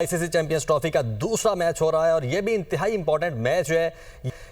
ICC champions trophy का दूसरा match हो रहा है और यह भी इंतहाई इंपॉर्टेंट मैच है।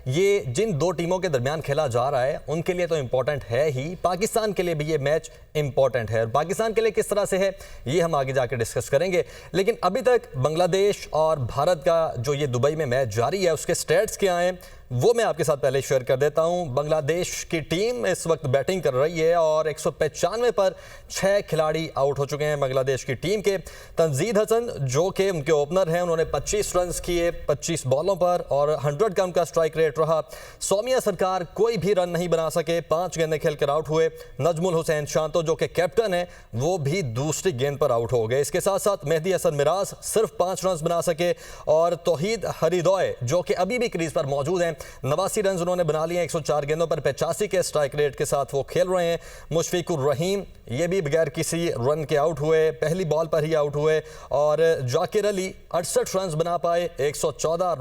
ये जिन दो टीमों के दरमियान खेला जा रहा है उनके लिए तो इंपॉर्टेंट है ही, पाकिस्तान के लिए भी ये मैच इंपॉर्टेंट है। और पाकिस्तान के लिए किस तरह से है ये हम आगे जाकर डिस्कस करेंगे। लेकिन अभी तक बांग्लादेश और भारत का जो ये दुबई में मैच जारी है उसके स्टैट्स क्या हैं वो मैं आपके साथ पहले शेयर कर देता हूं। बांग्लादेश की टीम इस वक्त बैटिंग कर रही है और 195 पर 6 खिलाड़ी आउट हो चुके हैं बांग्लादेश की टीम के। तंजीद हसन जो कि उनके ओपनर हैं, उन्होंने 25 रन किए 25 बॉलों पर और 100 का उनका स्ट्राइक रेट रहा। सौमिया सरकार कोई भी रन नहीं बना सके, 5 गेंदें खेलकर आउट हुए। नजमुल हुसैन शांतो जो कि कैप्टन है वो भी दूसरी गेंद पर आउट हो गए। इसके साथ साथ मेहदी हसन मिराज सिर्फ 5 रन बना सके और तौहीद हरिदोय जो कि अभी भी क्रीज पर मौजूद हैं 89 रन उन्होंने बना लिए। 104 गेंदों पर 85 के स्ट्राइक रेट के साथ वो खेल रहे हैं। मुशफिकुर रहीम ये भी बगैर किसी रन के आउट हुए, पहली बॉल पर ही आउट हुए। और जाकिर अली 68 रन बना पाए, 114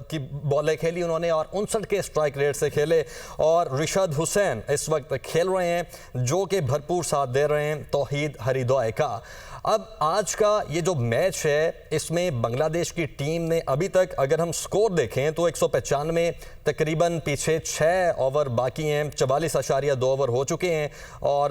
की बॉलें खेली उन्होंने और 59 के स्ट्राइक रेट से खेले। और रिशद हुसैन इस वक्त खेल रहे हैं जो कि भरपूर साथ दे रहे हैं तौहीद हरिदोय का। अब आज का ये जो मैच है इसमें बांग्लादेश की टीम ने अभी तक अगर हम स्कोर देखें तो 195 तकरीबन पीछे 6 ओवर बाकी हैं, 44.2 ओवर हो चुके हैं और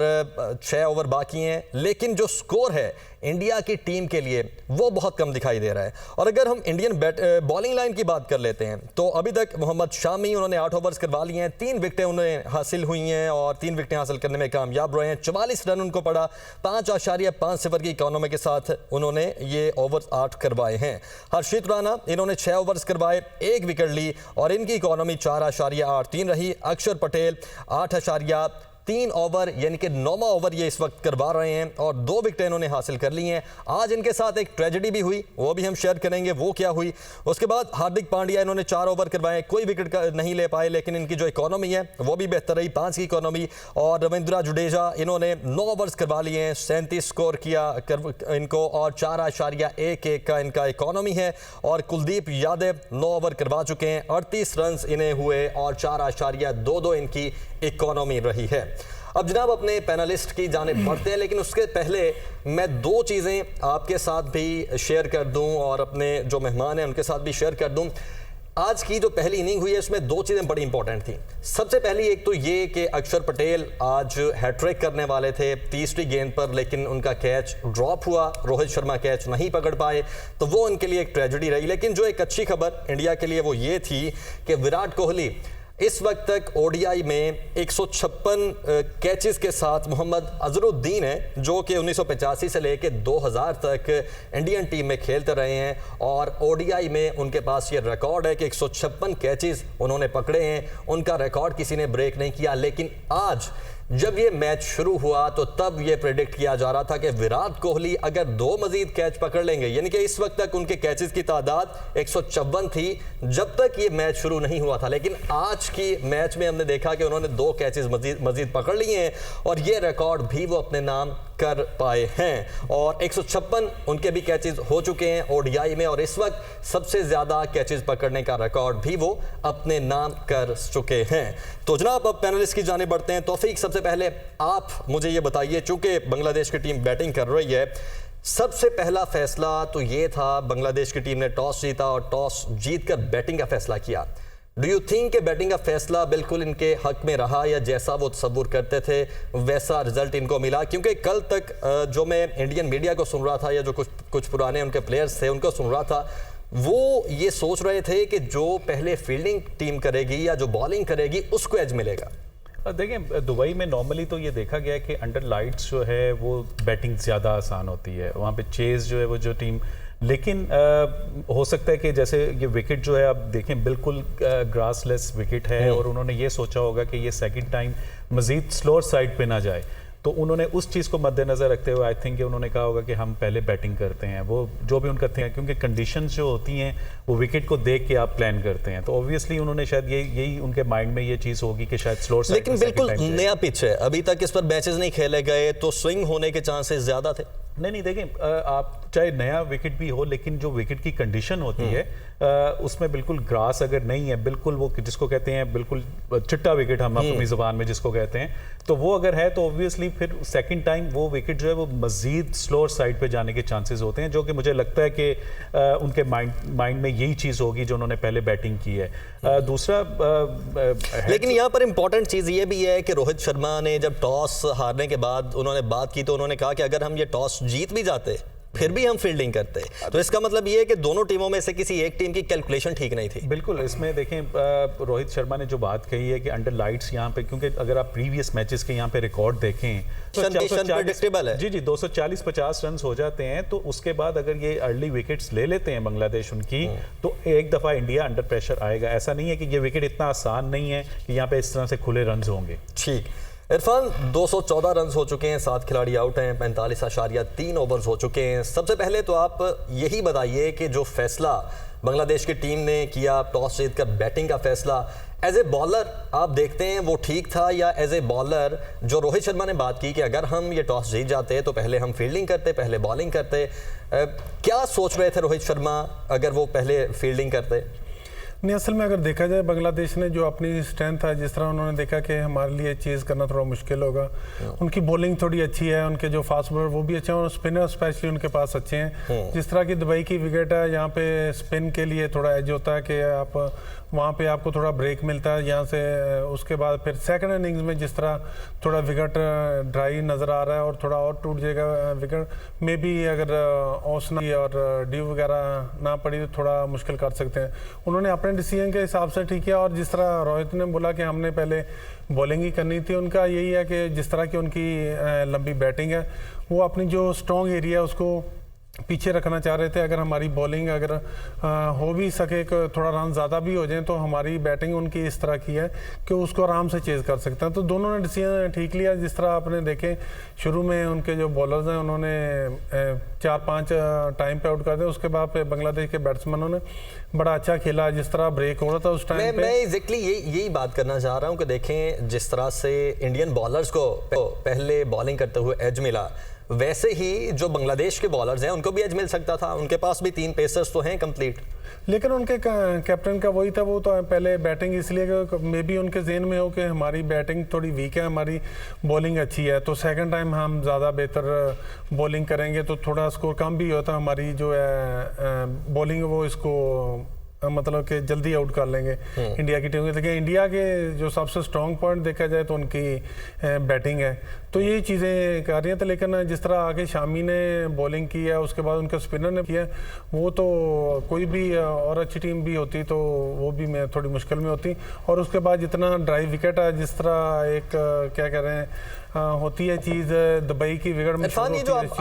6 ओवर बाकी हैं। लेकिन जो स्कोर है इंडिया की टीम के लिए वो बहुत कम दिखाई दे रहा है। और अगर हम इंडियन बॉलिंग लाइन की बात कर लेते हैं तो अभी तक मोहम्मद शामी उन्होंने 8 ओवर्स करवा लिए हैं, 3 विकेटें उन्हें हासिल हुई हैं और 3 विकेटें हासिल करने में कामयाब रहे हैं। 44 रन उनको पड़ा, 5.5 की इकोनॉमी के साथ उन्होंने ये ओवर्स 8 करवाए हैं। हर्षित राणा इन्होंने 6 ओवर्स करवाए, 1 विकेट ली और इनकी इकोनॉमी 4.83 रही। अक्षर पटेल 8.3 ओवर यानी कि 9वां ओवर ये इस वक्त करवा रहे हैं और 2 विकेटें इन्होंने हासिल कर ली हैं। आज इनके साथ एक ट्रेजेडी भी हुई, वो भी हम शेयर करेंगे वो क्या हुई। उसके बाद हार्दिक पांड्या इन्होंने 4 ओवर करवाए, कोई विकेट नहीं ले पाए लेकिन इनकी जो इकोनॉमी है वो भी बेहतर रही, 5 की इकोनॉमी। और रविंद्रा जडेजा इन्होंने 9 ओवर्स करवा लिए हैं, 37 स्कोर किया इनको और 4.11 का इनका इकोनॉमी है। और कुलदीप यादव 9 ओवर करवा चुके हैं, 38 रन इन्हें हुए और 4.22 इनकी इकोनॉमी रही है। अब जनाब अपने पैनलिस्ट की जानिब बढ़ते हैं, लेकिन उसके पहले मैं 2 चीज़ें आपके साथ भी शेयर कर दूं और अपने जो मेहमान हैं उनके साथ भी शेयर कर दूं। आज की जो पहली इनिंग हुई है उसमें 2 चीज़ें बड़ी इंपॉर्टेंट थी। सबसे पहली एक तो ये कि अक्षर पटेल आज हैट्रिक करने वाले थे 30वीं गेंद पर, लेकिन उनका कैच ड्रॉप हुआ, रोहित शर्मा कैच नहीं पकड़ पाए तो वो उनके लिए एक ट्रेजेडी रही। लेकिन जो एक अच्छी खबर इंडिया के लिए वो ये थी कि विराट कोहली इस वक्त तक ओडीआई में 156 कैचेस के साथ मोहम्मद अजहरुद्दीन है जो कि 1985 से लेकर 2000 तक इंडियन टीम में खेलते रहे हैं और ओडीआई में उनके पास ये रिकॉर्ड है कि 156 कैचेस उन्होंने पकड़े हैं। उनका रिकॉर्ड किसी ने ब्रेक नहीं किया। लेकिन आज जब ये मैच शुरू हुआ तो तब ये प्रेडिक्ट किया जा रहा था कि विराट कोहली अगर 2 मजीद कैच पकड़ लेंगे, यानी कि इस वक्त तक उनके कैचेस की तादाद 154 थी जब तक ये मैच शुरू नहीं हुआ था। लेकिन आज की मैच में हमने देखा कि उन्होंने 2 कैचेस मजीद पकड़ लिए हैं और ये रिकॉर्ड भी वो अपने नाम कर पाए हैं और 156 उनके भी कैचेस हो चुके हैं ओडीआई में और इस वक्त सबसे ज़्यादा कैचेस पकड़ने का रिकॉर्ड भी वो अपने नाम कर चुके हैं। तो जनाब अब पैनलिस्ट की जाने बढ़ते हैं। तौफीक सबसे पहले आप मुझे ये बताइए, चूंकि बांग्लादेश की टीम बैटिंग कर रही है, सबसे पहला फैसला तो ये था बांग्लादेश की टीम ने टॉस जीता और टॉस जीतकर बैटिंग का फैसला किया। डू यू थिंक कि बैटिंग का फैसला बिल्कुल इनके हक में रहा या जैसा वो तसव्वुर करते थे वैसा रिजल्ट इनको मिला? क्योंकि कल तक जो मैं इंडियन मीडिया को सुन रहा था या जो कुछ पुराने उनके प्लेयर्स थे उनको सुन रहा था, वो ये सोच रहे थे कि जो पहले फील्डिंग टीम करेगी या जो बॉलिंग करेगी उसको एज मिलेगा। देखें, दुबई में नॉर्मली तो ये देखा गया है कि अंडर लाइट्स जो है वो बैटिंग ज़्यादा आसान होती है, वहाँ पे चेज जो है वो जो टीम, लेकिन हो सकता है कि जैसे ये विकेट जो है आप देखें बिल्कुल ग्रासलेस विकेट है और उन्होंने ये सोचा होगा कि ये सेकंड टाइम मज़ीद स्लोअर साइड पे ना जाए, तो उन्होंने उस चीज़ को मद्देनज़र रखते हुए आई थिंक उन्होंने कहा होगा कि हम पहले बैटिंग करते हैं, वो जो भी उनका थे, क्योंकि कंडीशंस जो होती हैं वो विकेट को देख के आप प्लान करते हैं, तो ऑब्वियसली उन्होंने शायद यही उनके माइंड में ये चीज़ होगी कि शायद स्लोअर साइड। लेकिन बिल्कुल नया पिच है, अभी तक इस पर मैचेस नहीं खेले गए तो स्विंग होने के चांसेस ज़्यादा थे। नहीं देखें, आप चाहे नया विकेट भी हो, लेकिन जो विकेट की कंडीशन होती है उसमें बिल्कुल ग्रास अगर नहीं है, बिल्कुल वो जिसको कहते हैं बिल्कुल चिट्टा विकेट, हम अपनी ज़बान में जिसको कहते हैं, तो वो अगर है तो ऑब्वियसली फिर सेकंड टाइम वो विकेट जो है वो मजीद स्लोअर साइड पे जाने के चांसेस होते हैं, जो कि मुझे लगता है कि उनके माइंड में यही चीज़ होगी जो उन्होंने पहले बैटिंग की है। दूसरा लेकिन यहाँ पर इंपॉर्टेंट चीज़ ये भी है कि रोहित शर्मा ने जब टॉस हारने के बाद उन्होंने बात की तो उन्होंने कहा कि अगर हम ये टॉस जीत भी जाते फिर भी हम फील्डिंग करते, तो इसका मतलब ये है कि दोनों टीमों में से किसी एक टीम की कैलकुलेशन ठीक नहीं थी। बिल्कुल, इसमें देखें रोहित शर्मा ने जो बात कही है कि अंडर लाइट्स यहाँ पे, क्योंकि अगर आप प्रीवियस मैचेस के यहाँ पे रिकॉर्ड देखें तो प्रेडिक्टेबल है। जी 240-50 रन हो जाते हैं, तो उसके बाद अगर ये अर्ली विकेट्स ले लेते हैं बांग्लादेश उनकी, तो एक दफ़ा इंडिया अंडर प्रेशर आएगा। ऐसा नहीं है कि ये विकेट इतना आसान नहीं है कि यहाँ पे इस तरह से खुले रन होंगे। ठीक, इरफान 214 रन हो चुके हैं, 7 खिलाड़ी आउट हैं, 45.3 ओवर्स हो चुके हैं। सबसे पहले तो आप यही बताइए कि जो फैसला बांग्लादेश की टीम ने किया टॉस जीतकर बैटिंग का फैसला, एज ए बॉलर आप देखते हैं वो ठीक था, या एज ए बॉलर जो रोहित शर्मा ने बात की कि अगर हम ये टॉस जीत जाते तो पहले हम फील्डिंग करते, पहले बॉलिंग करते, क्या सोच रहे थे रोहित शर्मा अगर वो पहले फील्डिंग करते? नहीं, असल में अगर देखा जाए बांग्लादेश ने जो अपनी स्ट्रेंथ है, जिस तरह उन्होंने देखा कि हमारे लिए चेज़ करना थोड़ा मुश्किल होगा, उनकी बॉलिंग थोड़ी अच्छी है, उनके जो फास्ट बॉलर वो भी अच्छे हैं और स्पिनर स्पेशली उनके पास अच्छे हैं। जिस तरह की दुबई की विकेट है, यहाँ पे स्पिन के लिए थोड़ा एज होता है कि आप वहाँ पे आपको थोड़ा ब्रेक मिलता है यहाँ से। उसके बाद फिर सेकंड इनिंग्स में जिस तरह थोड़ा विकेट ड्राई नज़र आ रहा है और थोड़ा और टूट जाएगा विकेट में भी, अगर ओसना और ड्यू वगैरह ना पड़ी तो थोड़ा मुश्किल कर सकते हैं। उन्होंने अपने डिसीजन के हिसाब से ठीक किया, और जिस तरह रोहित ने बोला कि हमने पहले बॉलिंग ही करनी थी, उनका यही है कि जिस तरह की उनकी लंबी बैटिंग है, वो अपनी जो स्ट्रॉन्ग एरिया है उसको पीछे रखना चाह रहे थे। अगर हमारी बॉलिंग अगर हो भी सके, थोड़ा रन ज़्यादा भी हो जाए, तो हमारी बैटिंग उनकी इस तरह की है कि उसको आराम से चेज़ कर सकते हैं। तो दोनों ने डिसीजन ठीक लिया। जिस तरह आपने देखे शुरू में उनके जो बॉलर्स हैं उन्होंने 4-5 टाइम पे आउट कर दिया, उसके बाद बांग्लादेश के बैट्समैनों ने बड़ा अच्छा खेला। जिस तरह ब्रेक हो रहा था उस टाइम पे, मैं एग्जैक्टली यही बात करना चाह रहा हूँ कि देखें जिस तरह से इंडियन बॉलर्स को पहले बॉलिंग करते हुए एज मिला, वैसे ही जो बांग्लादेश के बॉलर्स हैं उनको भी एज मिल सकता था। उनके पास भी 3 पेसर्स तो हैं कंप्लीट, लेकिन उनके कैप्टन का वही था, वो तो पहले बैटिंग इसलिए मे बी उनके जहन में हो कि हमारी बैटिंग थोड़ी वीक है, हमारी बॉलिंग अच्छी है, तो सेकंड टाइम हम ज़्यादा बेहतर बॉलिंग करेंगे तो थोड़ा स्कोर कम भी होता, हमारी जो है बॉलिंग वो इसको मतलब कि जल्दी आउट कर लेंगे इंडिया की टीम के। लेकिन इंडिया के जो सबसे स्ट्रॉन्ग पॉइंट देखा जाए तो उनकी बैटिंग है, तो यही चीज़ें कर रही हैं। तो लेकिन जिस तरह आगे शामी ने बॉलिंग की है, उसके बाद उनके स्पिनर ने किया, वो तो कोई भी और अच्छी टीम भी होती तो वो भी मैं थोड़ी मुश्किल में होती। और उसके बाद जितना ड्राई विकेट है, जिस तरह एक क्या कह रहे हैं होती है चीज़ दुबई की विकेट में